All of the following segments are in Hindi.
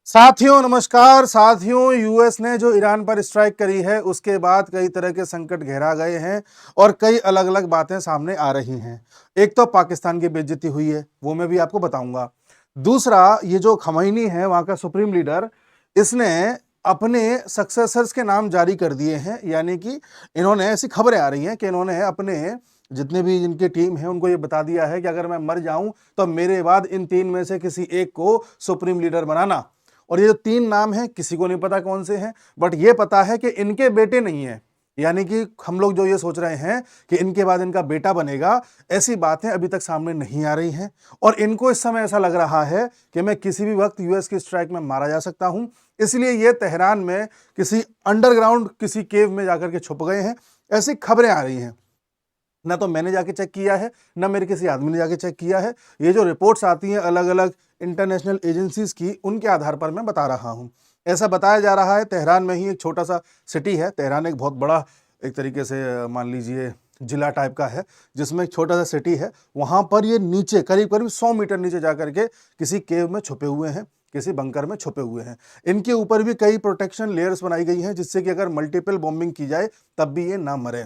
साथियों नमस्कार। साथियों, यूएस ने जो ईरान पर स्ट्राइक करी है उसके बाद कई तरह के संकट गहरा गए हैं और कई अलग अलग बातें सामने आ रही हैं। एक तो पाकिस्तान की बेइज्जती हुई है, वो मैं भी आपको बताऊंगा। दूसरा, ये जो खमैनी है वहां का सुप्रीम लीडर, इसने अपने सक्सेसर्स के नाम जारी कर दिए हैं। यानी कि इन्होंने, ऐसी खबरें आ रही हैं कि इन्होंने अपने जितने भी इनकी टीम है उनको ये बता दिया है कि अगर मैं मर जाऊं तो मेरे बाद इन तीन में से किसी एक को सुप्रीम लीडर बनाना। और ये जो तीन नाम हैं किसी को नहीं पता कौन से हैं, बट ये पता है कि इनके बेटे नहीं है। यानी कि हम लोग जो ये सोच रहे हैं कि इनके बाद इनका बेटा बनेगा, ऐसी बातें अभी तक सामने नहीं आ रही हैं। और इनको इस समय ऐसा लग रहा है कि मैं किसी भी वक्त यूएस की स्ट्राइक में मारा जा सकता हूं, इसलिए ये तेहरान में किसी अंडरग्राउंड किसी केव में जाकर के छुप गए हैं। ऐसी खबरें आ रही हैं। ना तो मैंने जाके चेक किया है, ना मेरे किसी आदमी ने जाके चेक किया है। ये जो रिपोर्ट्स आती हैं अलग अलग इंटरनेशनल एजेंसीज की, उनके आधार पर मैं बता रहा हूं। ऐसा बताया जा रहा है तेहरान में ही एक छोटा सा सिटी है। तेहरान एक बहुत बड़ा, एक तरीके से मान लीजिए जिला टाइप का है, जिसमें एक छोटा सा सिटी है। वहां पर ये नीचे करीब करीब 100 मीटर नीचे जाकर के किसी केव में छुपे हुए हैं, किसी बंकर में छुपे हुए हैं। इनके ऊपर भी कई प्रोटेक्शन लेयर्स बनाई गई हैं, जिससे कि अगर मल्टीपल बॉम्बिंग की जाए तब भी ये ना मरे।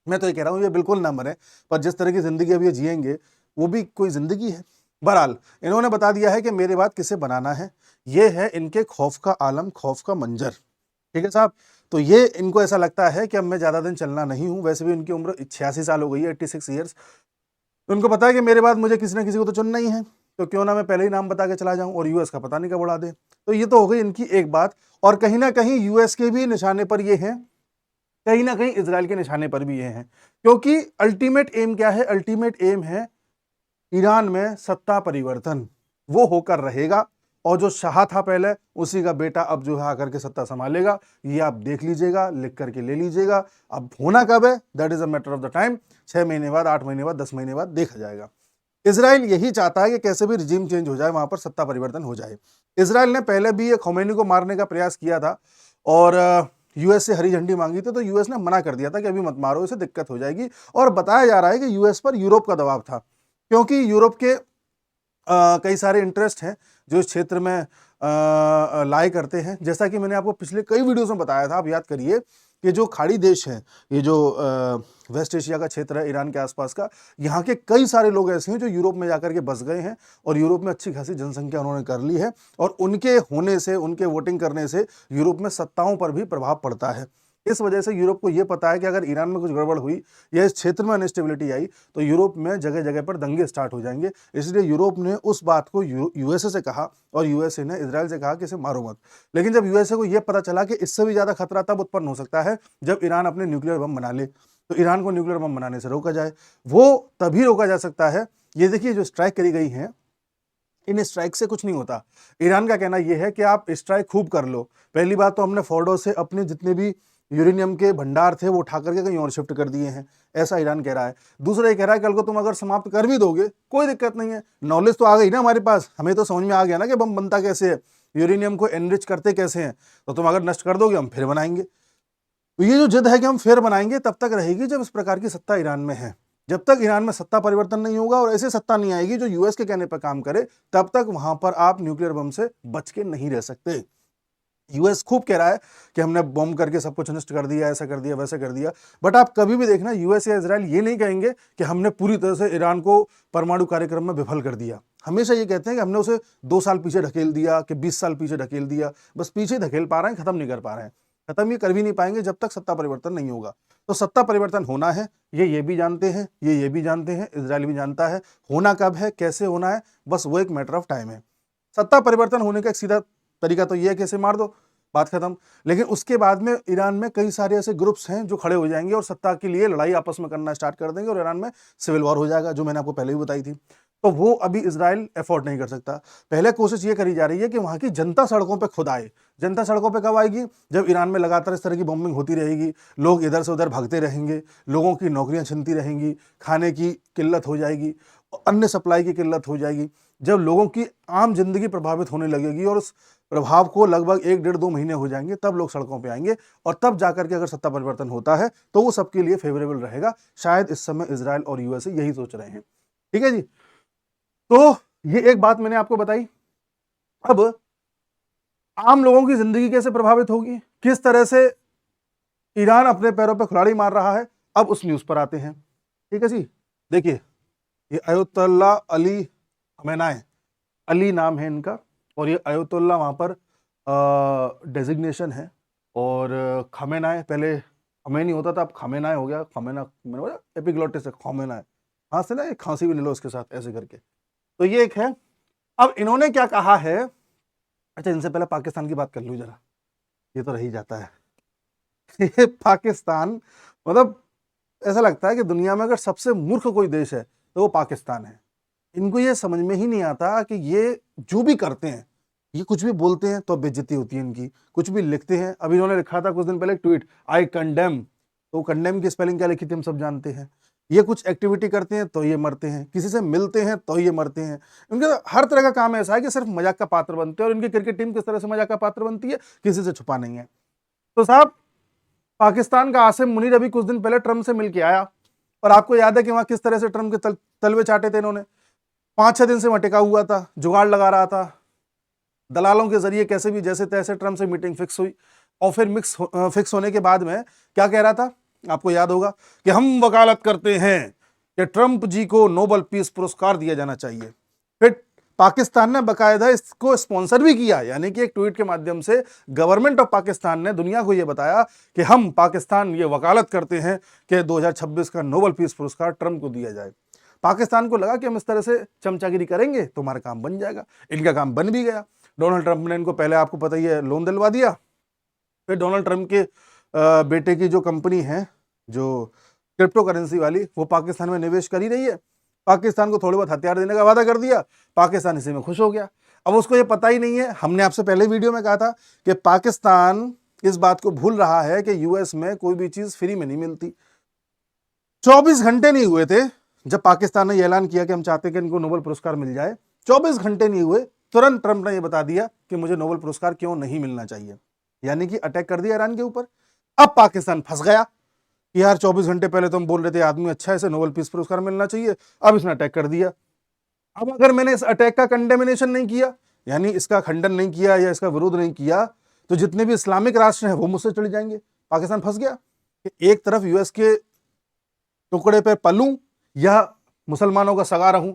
मैं तो ये कह रहा हूँ ये बिल्कुल ना मरे, पर जिस तरह की जिंदगी अभी ये जिएंगे वो भी कोई जिंदगी है। बहरहाल, इन्होंने बता दिया है कि मेरे बाद किसे बनाना है। ये है इनके खौफ का आलम, खौफ का मंजर। ठीक है साहब। तो ये इनको ऐसा लगता है कि अब मैं ज्यादा दिन चलना नहीं हूं। वैसे भी इनकी उम्र 86 साल हो गई है, 86 ईयर्स। तो उनको पता है कि मेरे बाद मुझे किसी ना किसी को तो चुनना ही है, तो क्यों ना मैं पहले ही नाम बता के चला जाऊं और यूएस का पता नहीं कब उड़ा दे। तो ये तो हो गई इनकी एक बात। और कहीं ना कहीं यूएस के भी निशाने पर ये है, कहीं ना कहीं इजराइल के निशाने पर भी ये हैं। क्योंकि अल्टीमेट एम क्या है? अल्टीमेट एम है ईरान में सत्ता परिवर्तन। वो होकर रहेगा, और जो शाह था पहले, उसी का बेटा अब जो है आकर के सत्ता संभालेगा। ये आप देख लीजिएगा, लिख करके ले लीजिएगा। अब होना कब है, that is a matter of the time. 6 महीने बाद, 8 महीने बाद, 10 महीने बाद देखा जाएगा। इसराइल यही चाहता है कि कैसे भी रिजीम चेंज हो जाए, वहां पर सत्ता परिवर्तन हो जाए। इसराइल ने पहले भी ये खोमेनी को मारने का प्रयास किया था और यूएस से हरी झंडी मांगी थी, तो यूएस ने मना कर दिया था कि अभी मत मारो, इसे दिक्कत हो जाएगी। और बताया जा रहा है कि यूएस पर यूरोप का दबाव था, क्योंकि यूरोप के कई सारे इंटरेस्ट हैं जो इस क्षेत्र में लाई करते हैं। जैसा कि मैंने आपको पिछले कई वीडियोस में बताया था, आप याद करिए कि जो खाड़ी देश हैं, ये जो वेस्ट एशिया का क्षेत्र है ईरान के आसपास का, यहाँ के कई सारे लोग ऐसे हैं जो यूरोप में जाकर के बस गए हैं और यूरोप में अच्छी खासी जनसंख्या उन्होंने कर ली है। और उनके होने से, उनके वोटिंग करने से यूरोप में सत्ताओं पर भी प्रभाव पड़ता है। इस वजह से यूरोप को यह पता है कि अगर ईरान में कुछ गड़बड़ हुई या इस क्षेत्र में अनस्टेबिलिटी आई तो यूरोप में जगह जगह पर दंगे स्टार्ट हो जाएंगे। इसलिए यूरोप ने उस बात को यूएसए से कहा और यूएसए ने इजराइल से कहा कि इसे मारो मत। लेकिन जब यूएसए को यह पता चला कि इससे भी ज्यादा खतरा तब उत्पन्न हो सकता है जब ईरान अपने न्यूक्लियर बम बना ले, तो ईरान को न्यूक्लियर बम बनाने से रोका जाए। वो तभी रोका जा सकता है। ये देखिए, जो स्ट्राइक करी गई है, इन स्ट्राइक से कुछ नहीं होता। ईरान का कहना यह है कि आप स्ट्राइक खूब कर लो। पहली बात तो हमने फोर्डो से अपने जितने भी यूरेनियम के भंडार थे वो उठा करके कहीं और शिफ्ट कर दिए हैं, ऐसा ईरान कह रहा है। दूसरा ये कह रहा है कल को तुम अगर समाप्त कर भी दोगे कोई दिक्कत नहीं है, नॉलेज तो आ गई ना हमारे पास, हमें तो समझ में आ गया ना कि बम बनता कैसे है, यूरेनियम को एनरिच करते कैसे हैं। तो तुम अगर नष्ट कर दोगे हम फिर बनाएंगे। तो ये जो जिद है कि हम फिर बनाएंगे तब तक रहेगी जब इस प्रकार की सत्ता ईरान में है। जब तक ईरान में सत्ता परिवर्तन नहीं होगा और ऐसी सत्ता नहीं आएगी जो यूएस के कहने पर काम करे, तब तक वहां पर आप न्यूक्लियर बम से बच के नहीं रह सकते। यूएस खूब कह रहा है कि हमने बॉम्ब करके सब कुछ नष्ट कर दिया, ऐसा कर दिया, वैसा कर दिया। बट आप कभी भी देखना, यूएस या इजराइल ये नहीं कहेंगे कि हमने पूरी तरह से ईरान को परमाणु कार्यक्रम में विफल कर दिया। हमेशा ये कहते हैं कि हमने उसे 2 साल पीछे ढकेल दिया, कि 20 साल पीछे ढकेल दिया। बस पीछे ढकेल पा रहे हैं, खत्म नहीं कर पा रहे हैं। खत्म ये कर भी नहीं पाएंगे जब तक सत्ता परिवर्तन नहीं होगा। तो सत्ता परिवर्तन होना है, ये भी जानते हैं, ये भी जानते हैं, इजराइल भी जानता है। होना कब है, कैसे होना है, बस वो एक मैटर ऑफ टाइम है। सत्ता परिवर्तन होने का एक सीधा तरीका तो ये है कि इसे मार दो, बात खत्म। लेकिन उसके बाद में ईरान में कई सारे ऐसे ग्रुप्स हैं जो खड़े हो जाएंगे और सत्ता के लिए लड़ाई आपस में करना स्टार्ट कर देंगे और ईरान में सिविल वॉर हो जाएगा, जो मैंने आपको पहले भी बताई थी। तो वो अभी इजराइल एफोर्ड नहीं कर सकता। पहले कोशिश ये करी जा रही है कि वहां की जनता सड़कों पर खुद आए। जनता सड़कों पर कब आएगी? जब ईरान में लगातार इस तरह की बॉम्बिंग होती रहेगी, लोग इधर से उधर भागते रहेंगे, लोगों की नौकरियां छिनती रहेंगी, खाने की किल्लत हो जाएगी, अन्य सप्लाई की किल्लत हो जाएगी। जब लोगों की आम जिंदगी प्रभावित होने लगेगी और उस प्रभाव को लगभग 1 डेढ़ 2 महीने हो जाएंगे, तब लोग सड़कों पे आएंगे। और तब जाकर के अगर सत्ता परिवर्तन होता है तो वो सबके लिए फेवरेबल रहेगा। शायद इस समय इजराइल और यूएसए यही सोच रहे हैं। ठीक है जी। तो ये एक बात मैंने आपको बताई। अब आम लोगों की जिंदगी कैसे प्रभावित होगी, किस तरह से ईरान अपने पैरों पर कुल्हाड़ी मार रहा है, अब उस न्यूज पर आते हैं। ठीक है जी, देखिए ये अयतुल्ला अली खमेनाई, अली नाम है इनका, और ये अयतुल्ला वहां पर डेजिग्नेशन है। और खमेनाई, पहले खमेनी होता था, अब खमेनाई हो गया, खमेना एपिग्लोटिस है खमेनाई, हाँ से ना एक खांसी भी ले लो उसके साथ ऐसे करके। तो ये एक है। अब इन्होंने क्या कहा है, अच्छा इनसे पहले पाकिस्तान की बात कर लूं जरा, ये तो रही जाता है ये पाकिस्तान, मतलब ऐसा लगता है कि दुनिया में अगर सबसे मूर्ख कोई देश है तो वो पाकिस्तान है। इनको ये समझ में ही नहीं आता कि ये जो भी करते हैं, ये कुछ भी बोलते हैं तो बेइज्जती होती है इनकी, कुछ भी लिखते हैं। अभी इन्होंने लिखा था कुछ दिन पहले ट्वीट, आई कंडेम, तो कंडेम की स्पेलिंग क्या लिखी थी हम सब जानते हैं। ये कुछ एक्टिविटी करते हैं तो ये मरते हैं, किसी से मिलते हैं तो ये मरते हैं। इनका हर तरह का काम ऐसा है कि सिर्फ मजाक का पात्र बनते हैं। और इनकी क्रिकेट टीम किस तरह से मजाक का पात्र बनती है, किसी से छुपा नहीं है। तो साहब, पाकिस्तान का आसिम मुनीर अभी कुछ दिन पहले ट्रम्प से मिलके आया, और आपको याद है कि वहां किस तरह से ट्रम्प के तलवे चाटे थे इन्होंने। 5-6 दिन से वहां टिका हुआ था, जुगाड़ लगा रहा था, दलालों के जरिए कैसे भी जैसे तैसे ट्रम्प से मीटिंग फिक्स हुई। और फिर फिक्स होने के बाद में क्या कह रहा था, आपको याद होगा कि हम वकालत करते हैं कि ट्रम्प जी को नोबेल पीस पुरस्कार दिया जाना चाहिए। फिर पाकिस्तान ने बकायदा इसको स्पॉन्सर भी किया, यानी कि एक ट्वीट के माध्यम से गवर्नमेंट ऑफ पाकिस्तान ने दुनिया को यह बताया कि हम पाकिस्तान ये वकालत करते हैं कि 2026 का नोबेल पीस पुरस्कार ट्रम्प को दिया जाए। पाकिस्तान को लगा कि हम इस तरह से चमचागिरी करेंगे तो हमारा काम बन जाएगा। इनका काम बन भी गया। डोनाल्ड ट्रंप ने इनको पहले, आपको पता ही है, लोन दिलवा दिया। फिर डोनाल्ड ट्रंप के बेटे की जो कंपनी है जो क्रिप्टो करेंसी वाली, वो पाकिस्तान में निवेश कर ही रही है। पाकिस्तान को थोड़े बहुत हथियार देने का वादा कर दिया, पाकिस्तान इसी में खुश हो गया। अब उसको ये पता ही नहीं है, हमने आपसे पहले वीडियो में कहा था कि पाकिस्तान इस बात को भूल रहा है कि यूएस में कोई भी चीज फ्री में नहीं मिलती। 24 घंटे नहीं हुए थे जब पाकिस्तान ने ऐलान किया कि हम चाहते हैं कि इनको नोबेल पुरस्कार मिल जाए, 24 घंटे नहीं हुए, तुरंत ट्रंप ने यह बता दिया कि मुझे नोबेल पुरस्कार क्यों नहीं मिलना चाहिए, यानी कि अटैक कर दिया ईरान के ऊपर। अब पाकिस्तान फंस गया कि यार 24 घंटे पहले तो हम बोल रहे थे आदमी अच्छा है, इसे नोबेल पीस पुरस्कार मिलना चाहिए, अब इसने अटैक कर दिया। अब अगर मैंने इस अटैक का कंडेमिनेशन नहीं किया, यानी इसका खंडन नहीं किया या इसका विरोध नहीं किया, तो जितने भी इस्लामिक राष्ट्र हैं वो मुझसे चले जाएंगे। पाकिस्तान फंस गया कि एक तरफ यूएस के टुकड़े पे पलूं या मुसलमानों का सगा रहूं।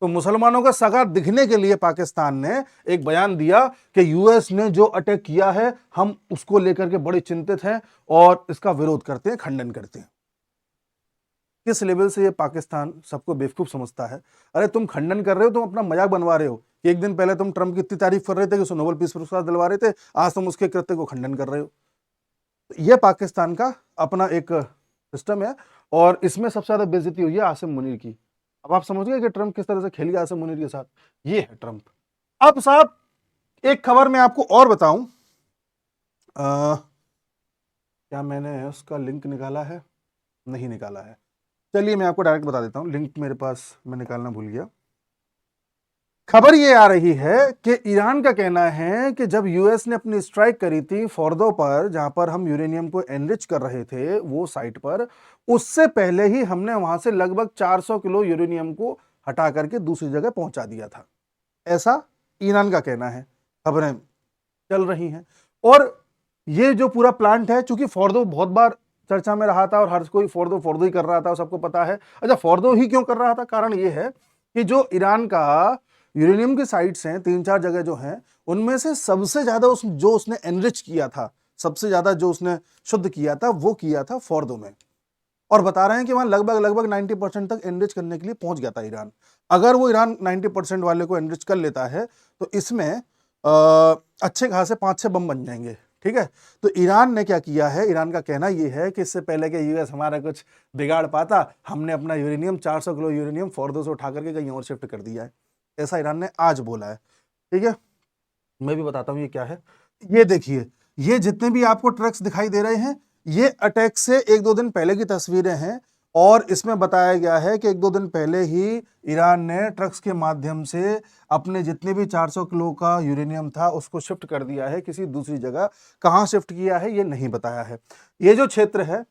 तो मुसलमानों का सगा दिखने के लिए पाकिस्तान ने एक बयान दिया कि यूएस ने जो अटैक किया है हम उसको लेकर के बड़े चिंतित हैं और इसका विरोध करते हैं, खंडन करते हैं। किस लेवल से ये पाकिस्तान सबको बेवकूफ समझता है। अरे तुम खंडन कर रहे हो, तुम अपना मजाक बनवा रहे हो कि एक दिन पहले तुम ट्रंप की इतनी तारीफ कर रहे थे कि उसे नोबेल पीस पुरस्कार दिलवा रहे थे, आज तुम उसके कृत्य को खंडन कर रहे हो। यह पाकिस्तान का अपना एक सिस्टम है, और इसमें सबसे ज्यादा बेइज्जती हुई है आसिम मुनीर की। अब आप समझ गए कि ट्रंप किस तरह से खेल गया आसिम मुनीर के साथ। ये है ट्रंप। अब साहब, एक खबर मैं आपको और बताऊं, क्या मैंने उसका लिंक निकाला है? नहीं निकाला है। चलिए मैं आपको डायरेक्ट बता देता हूं, लिंक मेरे पास मैं निकालना भूल गया। खबर ये आ रही है कि ईरान का कहना है कि जब यूएस ने अपनी स्ट्राइक करी थी फोर्दो पर, जहां पर हम यूरेनियम को एनरिच कर रहे थे वो साइट पर, उससे पहले ही हमने वहां से लगभग 400 किलो यूरेनियम को हटा करके दूसरी जगह पहुंचा दिया था। ऐसा ईरान का कहना है, खबरें चल रही हैं। और ये जो पूरा प्लांट है, चूंकि फोर्दो बहुत बार चर्चा में रहा था और हर कोई फोर्दो फोर्दो ही कर रहा था, सबको पता है। अच्छा, फोर्दो ही क्यों कर रहा था? कारण ये है कि जो ईरान का यूरेनियम की साइट्स हैं 3-4 जगह जो हैं, उनमें से सबसे ज्यादा जो उसने एनरिच किया था, सबसे ज्यादा जो उसने शुद्ध किया था, वो किया था फोर्दो में। और बता रहे हैं कि वहां लगभग 90% तक एनरिच करने के लिए पहुंच गया था ईरान। अगर वो ईरान 90% वाले को एनरिच कर लेता है तो इसमें अच्छे खासे 5-6 बम बन जाएंगे। ठीक है, तो ईरान ने क्या किया है, ईरान का कहना यह है कि इससे पहले कि यूएस हमारा कुछ बिगाड़ पाता, हमने अपना यूरेनियम 400 किलो यूरेनियम फोर्दो से उठा करके कहीं और शिफ्ट कर दिया है। ऐसा ईरान ने आज बोला है। ठीक है, मैं भी बताता हूं ये क्या है। ये देखिए, ये जितने भी आपको ट्रक्स दिखाई दे रहे हैं, ये अटैक से 1-2 दिन पहले की तस्वीरें हैं। और इसमें बताया गया है कि 1-2 दिन पहले ही ईरान ने ट्रक्स के माध्यम से अपने जितने भी 400 किलो का यूरेनियम था उसको शिफ्ट कर दिया है किसी दूसरी जगह। कहां शिफ्ट किया है ये नहीं बताया है। ये जो क्षेत्र है,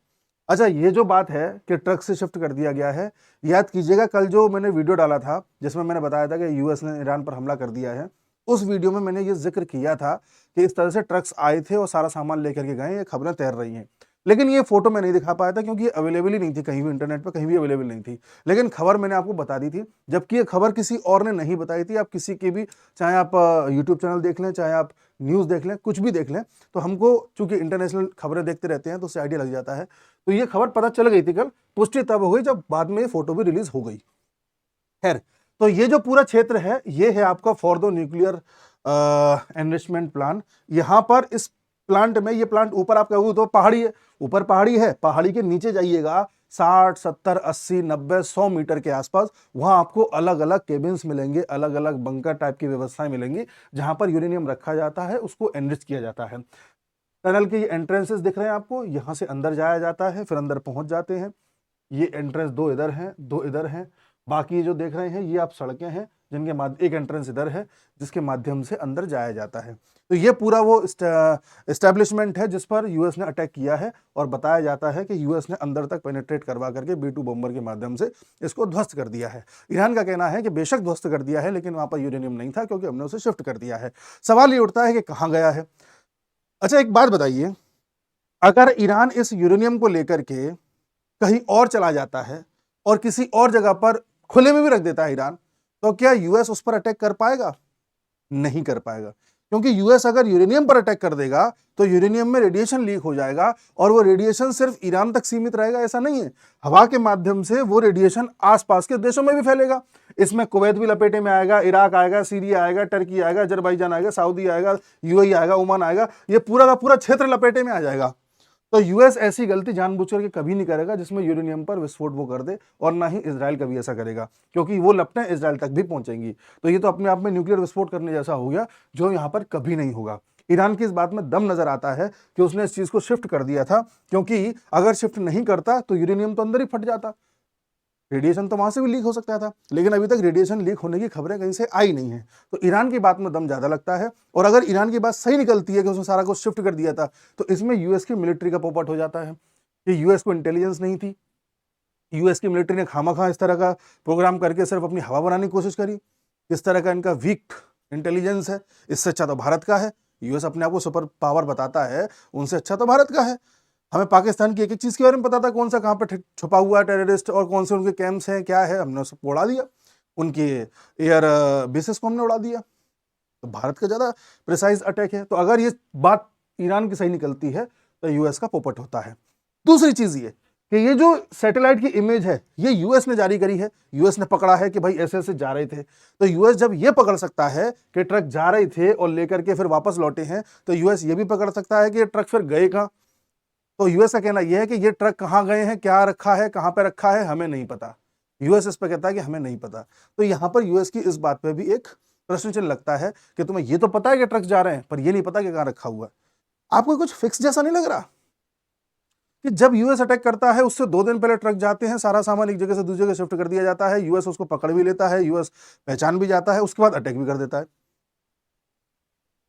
अच्छा ये जो बात है कि ट्रक से शिफ्ट कर दिया गया है, याद कीजिएगा कल जो मैंने वीडियो डाला था जिसमें मैंने बताया था कि यूएस ने ईरान पर हमला कर दिया है, उस वीडियो में मैंने ये जिक्र किया था कि इस तरह से ट्रक्स आए थे और सारा सामान लेकर के गए, ये खबरें तैर रही हैं। लेकिन ये फोटो मैं नहीं दिखा पाया था क्योंकि ये अवेलेबल ही नहीं थी, कहीं भी इंटरनेट पे कहीं भी अवेलेबल नहीं थी। लेकिन खबर मैंने आपको बता दी थी, जबकि ये खबर किसी और ने नहीं बताई थी। आप किसी की भी, चाहे आप यूट्यूब चैनल देख लें, चाहे आप न्यूज़ देख लें, कुछ भी देख लें, तो हमको चूंकि इंटरनेशनल खबरें देखते रहते हैं तो उससे आइडिया लग जाता है। तो ये खबर पता चल गई थी कल, पुष्टि तब हो गई जब बाद में ये फोटो भी रिलीज हो गई। खैर, तो ये जो पूरा क्षेत्र है ये है आपका फॉर्दो न्यूक्लियर एनरिचमेंट प्लांट। यहां पर इस प्लांट में, ये प्लांट ऊपर आप कहोगे तो पहाड़ी है, ऊपर पहाड़ी है, पहाड़ी के नीचे जाइएगा 60, 70, 80, 90, 100 मीटर के आसपास, वहां आपको अलग अलग केबिन्स मिलेंगे, अलग अलग बंकर टाइप की व्यवस्थाएं मिलेंगी जहां पर यूरेनियम रखा जाता है, उसको एनरिच किया जाता है। टनल के ये एंट्रेंसेस दिख रहे हैं आपको, यहां से अंदर जाया जाता है, फिर अंदर पहुंच जाते हैं। ये एंट्रेंस दो इधर हैं, दो इधर हैं, बाकी जो देख रहे हैं ये आप सड़कें हैं जिनके माध्यम, एक एंट्रेंस इधर है जिसके माध्यम से अंदर जाया जाता है। तो ये पूरा वो एस्टेब्लिशमेंट है जिस पर यूएस ने अटैक किया है और बताया जाता है कि यूएस ने अंदर तक पेनिट्रेट करवा करके B-2 बॉम्बर के माध्यम से इसको ध्वस्त कर दिया है। ईरान का कहना है कि बेशक ध्वस्त कर दिया है लेकिन वहां पर यूरेनियम नहीं था क्योंकि हमने उसे शिफ्ट कर दिया है। सवाल ये उठता है कि कहाँ गया है। अच्छा, एक बात बताइए, अगर ईरान इस यूरेनियम को लेकर के कहीं और चला जाता है और किसी और जगह पर खुले में भी रख देता है ईरान, तो क्या यूएस उस पर अटैक कर पाएगा? नहीं कर पाएगा, क्योंकि यूएस अगर यूरेनियम पर अटैक कर देगा तो यूरेनियम में रेडिएशन लीक हो जाएगा और वो रेडिएशन सिर्फ ईरान तक सीमित रहेगा ऐसा नहीं है, हवा के माध्यम से वो रेडिएशन आसपास के देशों में भी फैलेगा। इसमें कुवैत भी लपेटे में आएगा, इराक आएगा, सीरिया आएगा, टर्की आएगा, अजरबैजान आएगा, सऊदी आएगा, यूएई आएगा, ओमान आएगा, ये पूरा का पूरा क्षेत्र लपेटे में आ जाएगा। तो यूएस ऐसी गलती जानबूझ करके कभी नहीं करेगा जिसमें यूरेनियम पर विस्फोट वो कर दे, और ना ही इजराइल कभी ऐसा करेगा, क्योंकि वो लपटें इजराइल तक भी पहुंचेंगी। तो ये तो अपने आप में न्यूक्लियर विस्फोट करने जैसा हो गया जो यहाँ पर कभी नहीं होगा। ईरान की इस बात में दम नजर आता है कि उसने इस चीज को शिफ्ट कर दिया था, क्योंकि अगर शिफ्ट नहीं करता तो यूरेनियम तो अंदर ही फट जाता, रेडिएशन तो वहां से भी लीक हो सकता था, लेकिन अभी तक रेडिएशन लीक होने की खबरें कहीं से आई नहीं है। तो ईरान की बात में दम ज्यादा लगता है, और अगर ईरान की बात सही निकलती है कि उसने सारा कुछ शिफ्ट कर दिया था, तो इसमें यूएस की मिलिट्री का पोपट हो जाता है कि यूएस को इंटेलिजेंस नहीं थी, यूएस की मिलिट्री ने खामखा इस तरह का प्रोग्राम करके सिर्फ अपनी हवा बनाने की कोशिश करी। किस तरह का इनका वीक इंटेलिजेंस है, इससे अच्छा तो भारत का है। यूएस अपने आप को सुपर पावर बताता है, उनसे अच्छा तो भारत का है। हमें पाकिस्तान की एक एक चीज के बारे में पता था, कौन सा कहाँ पे छुपा हुआ है टेररिस्ट और कौन से उनके कैंप्स हैं, क्या है, हमने उसको उड़ा दिया, उनके एयर बेसिस को हमने उड़ा दिया। तो भारत का ज्यादा प्रिसाइज अटैक है। तो अगर ये बात ईरान की सही निकलती है तो यूएस का पोपट होता है। दूसरी चीज ये कि ये जो सैटेलाइट की इमेज है ये यूएस ने जारी करी है, यूएस ने पकड़ा है कि भाई ऐसे ऐसे जा रहे थे। तो यूएस जब ये पकड़ सकता है कि ट्रक जा रहे थे और लेकर के फिर वापस लौटे हैं, तो यूएस ये भी पकड़ सकता है कि ये ट्रक फिर गए कहाँ। तो यूएस का कहना यह है कि ये ट्रक कहाँ गए हैं, क्या रखा है, कहाँ पे रखा है, हमें नहीं पता। यूएस इस पर कहता है कि हमें नहीं पता। तो यहां पर यूएस की इस बात पे भी एक प्रश्न चिन्ह लगता है कि तुम्हें ये तो पता है कि ट्रक जा रहे हैं, पर ये नहीं पता कि कहाँ रखा हुआ है। आपको कुछ फिक्स जैसा नहीं लग रहा कि जब यूएस अटैक करता है उससे 2 दिन पहले ट्रक जाते हैं, सारा सामान एक जगह से दूसरी जगह शिफ्ट कर दिया जाता है, यूएस उसको पकड़ भी लेता है, यूएस पहचान भी जाता है, उसके बाद अटैक भी कर देता है।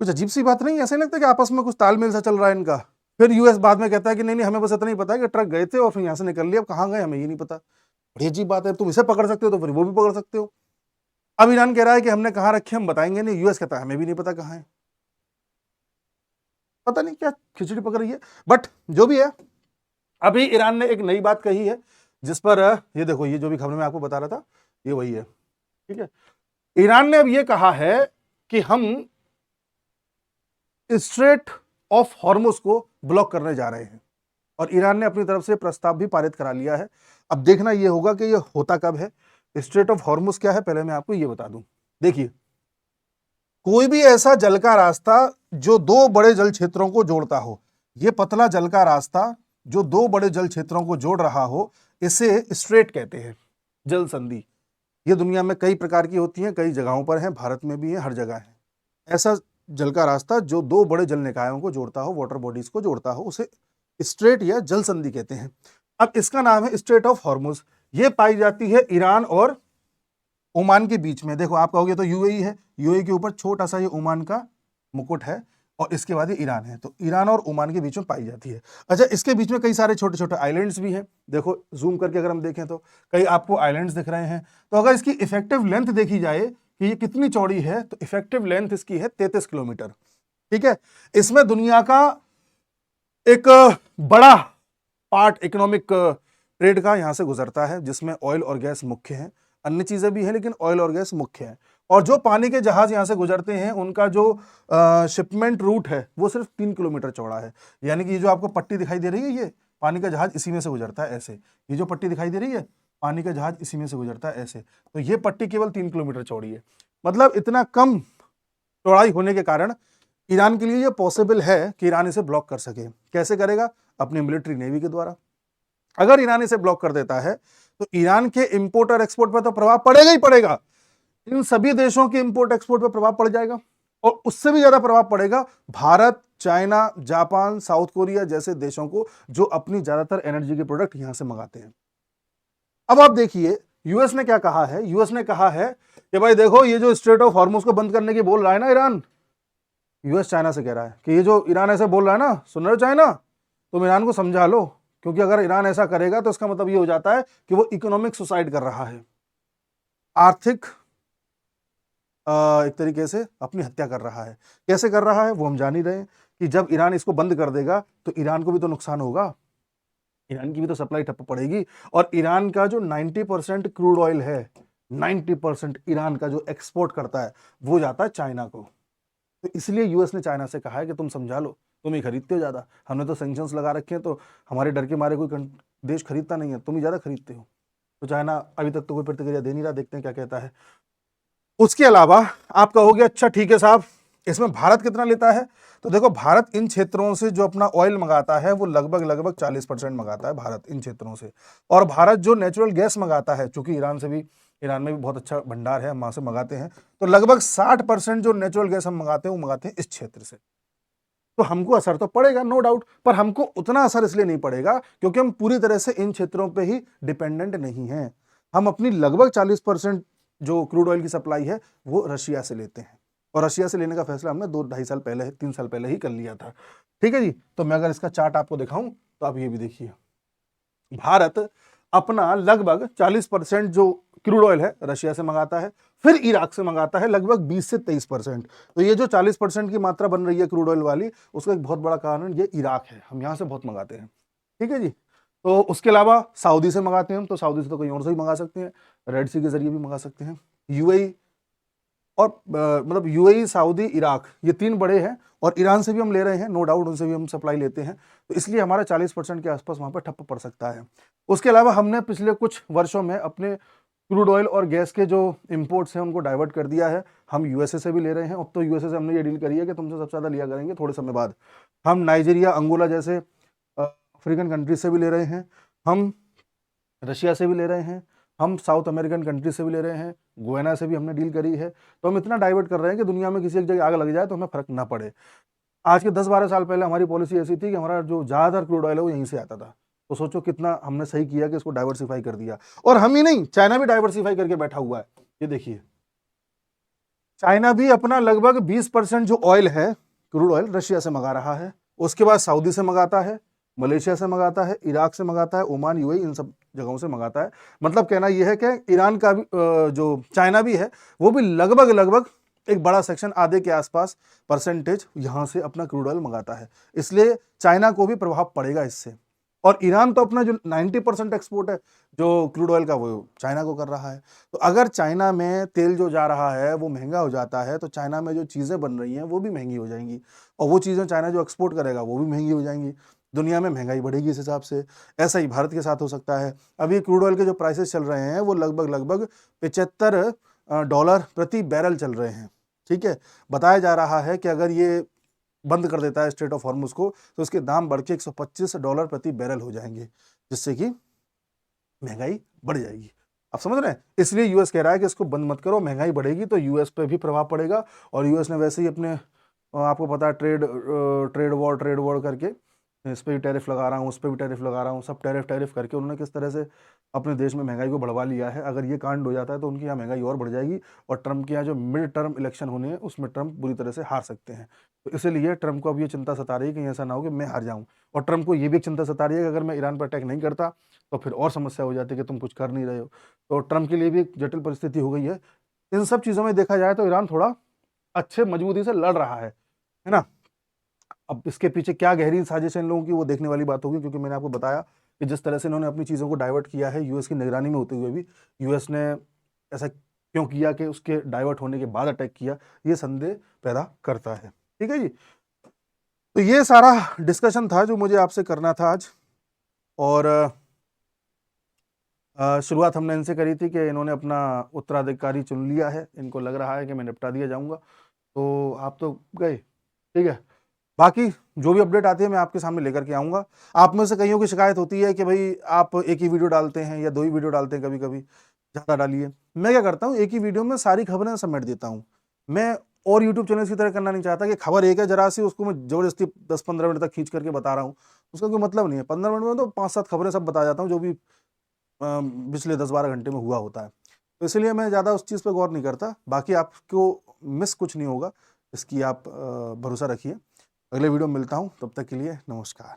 कुछ अजीब सी बात नहीं? ऐसा नहीं लगता कि आपस में कुछ तालमेल सा चल रहा है इनका? फिर यूएस बाद में कहता है कि नहीं नहीं, हमें बस इतना ही पता है कि ट्रक गए थे और फिर यहाँ से निकल लिया, अब कहाँ गए हमें ये नहीं पता। बड़ी अजीब बात है, तुम इसे पकड़ सकते हो तो फिर वो भी पकड़ सकते हो। अब ईरान कह रहा है कि हमने कहाँ रखे हम बताएंगे नहीं, यूएस कहता है हमें भी नहीं पता कहाँ है। पता नहीं क्या खिचड़ी पक रही है, बट जो भी है, अभी ईरान ने एक नई बात कही है जिस पर ये देखो, ये जो भी खबर मैं आपको बता रहा था ये वही है, ठीक है। ईरान ने अब ये कहा है कि हम स्ट्रेट ऑफ हॉर्मुज को ब्लॉक करने जा रहे हैं, और ईरान ने अपनी तरफ से प्रस्ताव भी पारित करा लिया है। अब देखना यह होगा कि यह होता कब है। स्ट्रेट ऑफ हॉर्मुज क्या है पहले मैं आपको यह बता दूं। देखिए, कोई भी ऐसा जल का रास्ता जो 2 बड़े जल क्षेत्रों को जोड़ता हो, यह पतला जल का रास्ता जो 2 बड़े जल क्षेत्रों को जोड़ रहा हो, इसे स्ट्रेट कहते हैं, जल संधि। ये दुनिया में कई प्रकार की होती हैं, कई जगहों पर है, भारत में भी है, हर जगह है। ऐसा जल का रास्ता जो 2 बड़े जल निकायों को जोड़ता हो, वाटर बॉडीज को जोड़ता हो, उसे स्ट्रेट या जल संधि कहते हैं। अब इसका नाम है स्ट्रेट ऑफ हॉर्मुज। ये पाई जाती है ईरान और ओमान के बीच में। देखो, आप कहोगे तो यूएई है, यूएई के ऊपर छोटा सा ये ओमान का मुकुट है, और इसके बाद ये ईरान है। तो ईरान और ओमान के बीच में पाई जाती है। अच्छा, इसके बीच में कई सारे छोटे छोटे आइलैंड्स भी हैं। देखो जूम करके अगर हम देखें तो कई आपको आइलैंड्स दिख रहे हैं। तो अगर इसकी इफेक्टिव लेंथ देखी जाए कि ये कितनी चौड़ी है, तो इफेक्टिव लेंथ इसकी है 33 किलोमीटर। ठीक है, इसमें दुनिया का एक बड़ा पार्ट इकोनॉमिक ट्रेड का यहां से गुजरता है, जिसमें ऑयल और गैस मुख्य है, अन्य चीजें भी हैं लेकिन ऑयल और गैस मुख्य है। और जो पानी के जहाज यहां से गुजरते हैं उनका जो शिपमेंट रूट है वो सिर्फ 3 किलोमीटर चौड़ा है। यानी कि ये जो आपको पट्टी दिखाई दे रही है, ये पानी का जहाज इसी में से गुजरता है ऐसे। ये जो पट्टी दिखाई दे रही है, पानी का जहाज इसी में से गुजरता है ऐसे। तो ये पट्टी केवल 3 किलोमीटर चौड़ी है। मतलब इतना कम चौड़ाई होने के कारण ईरान के लिए ये पॉसिबल है कि ईरान इसे ब्लॉक कर सके। कैसे करेगा? अपनी मिलिट्री नेवी के द्वारा। अगर ईरान इसे ब्लॉक कर देता है तो ईरान के इंपोर्ट और एक्सपोर्ट पर तो प्रभाव पड़ेगा ही पड़ेगा, इन सभी देशों के इंपोर्ट एक्सपोर्ट पर प्रभाव पड़ जाएगा। और उससे भी ज्यादा प्रभाव पड़ेगा Bharat, China, Japan, south Korea जैसे देशों को, जो अपनी ज्यादातर एनर्जी के प्रोडक्ट यहां से मंगाते हैं। अब आप देखिए यूएस ने क्या कहा है। यूएस ने कहा है कि भाई देखो, ये जो स्ट्रेट ऑफ हॉर्मुज को बंद करने की बोल रहा है ना ईरान, यूएस चाइना से कह रहा है कि ये जो ईरान ऐसे बोल रहा है ना, सुन रहे हो चाइना, तुम ईरान को समझा लो, क्योंकि अगर ईरान ऐसा करेगा तो इसका मतलब ये हो जाता है कि वो इकोनॉमिक सुसाइड कर रहा है, आर्थिक एक तरीके से अपनी हत्या कर रहा है। कैसे कर रहा है वो हम जान ही रहे हैं कि जब ईरान इसको बंद कर देगा तो ईरान को भी तो नुकसान होगा, ईरान की भी तो सप्लाई ठप पड़ेगी। और ईरान का जो 90% क्रूड ऑयल है, 90% ईरान का जो एक्सपोर्ट करता है वो जाता है चाइना को। तो इसलिए यूएस ने चाइना से कहा है कि तुम समझा लो, तुम ही खरीदते हो ज्यादा, हमने तो सैंक्शंस लगा रखे हैं तो हमारे डर के मारे कोई देश खरीदता नहीं है, तुम ही ज्यादा खरीदते हो। तो चाइना अभी तक तो कोई प्रतिक्रिया दे नहीं रहा, देखते हैं क्या कहता है। उसके अलावा आप कहोगे अच्छा ठीक है साहब, इसमें भारत कितना लेता है? तो देखो, भारत इन क्षेत्रों से जो अपना ऑयल मंगाता है वो लगभग 40% मंगाता है भारत इन क्षेत्रों से। और भारत जो नेचुरल गैस मंगाता है, चूंकि ईरान में भी बहुत अच्छा भंडार है, हम वहां से मंगाते हैं, तो लगभग 60% जो नेचुरल गैस हम मंगाते हैं वो मंगाते हैं इस क्षेत्र से। तो हमको असर तो पड़ेगा नो डाउट, पर हमको उतना असर इसलिए नहीं पड़ेगा क्योंकि हम पूरी तरह से इन क्षेत्रों पे ही डिपेंडेंट नहीं हैं। हम अपनी लगभग 40% जो क्रूड ऑयल की सप्लाई है वो रशिया से लेते हैं, और रशिया से लेने का फैसला हमने 2-2.5 साल पहले, 3 साल पहले ही कर लिया था। ठीक है जी। तो मैं अगर इसका चार्ट आपको दिखाऊं तो आप ये भी देखिए, भारत अपना लगभग 40% जो क्रूड ऑयल है रशिया से मंगाता है, फिर इराक से मंगाता है लगभग 20 से 23%। तो ये जो 40% की मात्रा बन रही है क्रूड ऑयल वाली, उसका एक बहुत बड़ा कारण ये इराक है, हम यहां से बहुत मंगाते हैं। ठीक है जी। तो उसके अलावा सऊदी से मंगाते हैं हम, तो सऊदी से तो कहीं और से भी मंगा सकते हैं, रेड सी के जरिए भी मंगा सकते हैं। यूएई और मतलब यूएई, सऊदी, इराक, ये 3 बड़े हैं, और ईरान से भी हम ले रहे हैं नो डाउट, उनसे भी हम सप्लाई लेते हैं, तो इसलिए हमारा 40% के आसपास वहां पर ठप्प पड़ सकता है। उसके अलावा हमने पिछले कुछ वर्षों में अपने क्रूड ऑयल और गैस के जो इंपोर्ट्स हैं उनको डाइवर्ट कर दिया है। हम यूएसए से भी ले रहे हैं, अब तो यूएसए से हमने ये डील करी है कि तुमसे सबसे ज़्यादा लिया करेंगे थोड़े समय बाद। हम नाइजीरिया, अंगोला जैसे अफ्रीकन कंट्रीज से भी ले रहे हैं, हम रशिया से भी ले रहे हैं, हम साउथ अमेरिकन कंट्री से भी ले रहे हैं, गुयाना से भी हमने डील करी है। तो हम इतना डाइवर्ट कर रहे हैं कि दुनिया में किसी एक जगह आग लग जाए तो हमें फर्क ना पड़े। आज के 10-12 साल पहले हमारी पॉलिसी ऐसी थी कि हमारा जो ज़्यादातर क्रूड ऑयल है वो यहीं से आता था। तो सोचो कितना हमने सही किया कि इसको डाइवर्सिफाई कर दिया। और हम ही नहीं, चाइना भी डाइवर्सिफाई करके बैठा हुआ है। ये देखिए, चाइना भी अपना लगभग 20% जो ऑयल है, क्रूड ऑयल, रशिया से मंगा रहा है। उसके बाद सऊदी से मंगाता है, मलेशिया से मंगाता है, इराक से मंगाता है, ओमान, यूएई, इन सब जगहों से मंगाता है। मतलब कहना यह है कि ईरान का भी जो चाइना भी है वो भी लगभग एक बड़ा सेक्शन, आधे के आसपास परसेंटेज यहां से अपना क्रूड ऑयल मंगाता है। इसलिए चाइना को भी प्रभाव पड़ेगा इससे। और ईरान तो अपना जो 90% एक्सपोर्ट है जो क्रूड ऑयल का, वो चाइना को कर रहा है। तो अगर चाइना में तेल जो जा रहा है वो महंगा हो जाता है तो चाइना में जो चीज़ें बन रही हैं वो भी महंगी हो जाएंगी, और वो चीज़ें चाइना जो एक्सपोर्ट करेगा वो भी महंगी हो जाएंगी। दुनिया में महंगाई बढ़ेगी इस हिसाब से। ऐसा ही भारत के साथ हो सकता है। अभी क्रूड ऑयल के जो प्राइसेस चल रहे हैं वो लगभग 75 डॉलर प्रति बैरल चल रहे हैं। ठीक है, बताया जा रहा है कि अगर ये बंद कर देता है स्ट्रेट ऑफ हॉर्मुज को तो इसके दाम बढ़ के 125 डॉलर प्रति बैरल हो जाएंगे, जिससे कि महंगाई बढ़ जाएगी। आप समझ रहे हैं? इसलिए यूएस कह रहा है कि इसको बंद मत करो, महंगाई बढ़ेगी तो यूएस पे भी प्रभाव पड़ेगा। और यूएस ने वैसे ही अपने आपको पता है ट्रेड वॉर करके, इस पर भी टैरिफ लगा रहा हूँ, उस पर भी टैरिफ लगा रहा हूँ, सब टैरिफ करके उन्होंने किस तरह से अपने देश में महंगाई को बढ़वा लिया है। अगर ये कांड हो जाता है तो उनकी यहाँ महंगाई और बढ़ जाएगी, और ट्रम्प के यहाँ जो मिड टर्म इलेक्शन होने हैं उसमें ट्रम्प बुरी तरह से हार सकते हैं। तो इसीलिए ट्रम्प को अब ये चिंता सता रही है कि ऐसा ना हो कि मैं हार जाऊँ। और ट्रम्प को ये भी एक चिंता सता रही है कि अगर मैं ईरान पर अटैक नहीं करता तो फिर और समस्या हो जाती है कि तुम कुछ कर नहीं रहे हो। तो ट्रम्प के लिए भी एक जटिल परिस्थिति हो गई है। इन सब चीज़ों में देखा जाए तो ईरान थोड़ा अच्छे मजबूती से लड़ रहा है ना। अब इसके पीछे क्या गहरी साजिश है इन लोगों की, वो देखने वाली बात होगी, क्योंकि मैंने आपको बताया कि जिस तरह से इन्होंने अपनी चीज़ों को डाइवर्ट किया है यूएस की निगरानी में होते हुए भी, यूएस ने ऐसा क्यों किया कि उसके डाइवर्ट होने के बाद अटैक किया, ये संदेह पैदा करता है। ठीक है जी, तो ये सारा डिस्कशन था जो मुझे आपसे करना था आज। और शुरुआत हमने इनसे करी थी कि इन्होंने अपना उत्तराधिकारी चुन लिया है, इनको लग रहा है कि मैं निपटा दिया जाऊंगा, तो आप तो गए। ठीक है, बाकी जो भी अपडेट आती है मैं आपके सामने लेकर के आऊंगा। आप में से कईयों की शिकायत होती है कि भाई आप एक ही वीडियो डालते हैं या 2 ही वीडियो डालते हैं, कभी कभी ज़्यादा डालिए। मैं क्या करता हूँ, एक ही वीडियो में सारी खबरें समेट देता हूँ। मैं और यूट्यूब चैनल की तरह करना नहीं चाहता कि खबर एक है जरा सी, उसको मैं ज़बरदस्ती 10-15 मिनट तक खींच करके बता रहा हूँ, उसका कोई मतलब नहीं है। 15 मिनट में तो 5-7 खबरें सब बता जाता हूँ जो भी पिछले 10-12 घंटे में हुआ होता है। तो इसलिए मैं ज़्यादा उस चीज़ पे गौर नहीं करता। बाकी आपको मिस कुछ नहीं होगा, इसकी आप भरोसा रखिए। अगले वीडियो में मिलता हूँ, तब तक के लिए नमस्कार।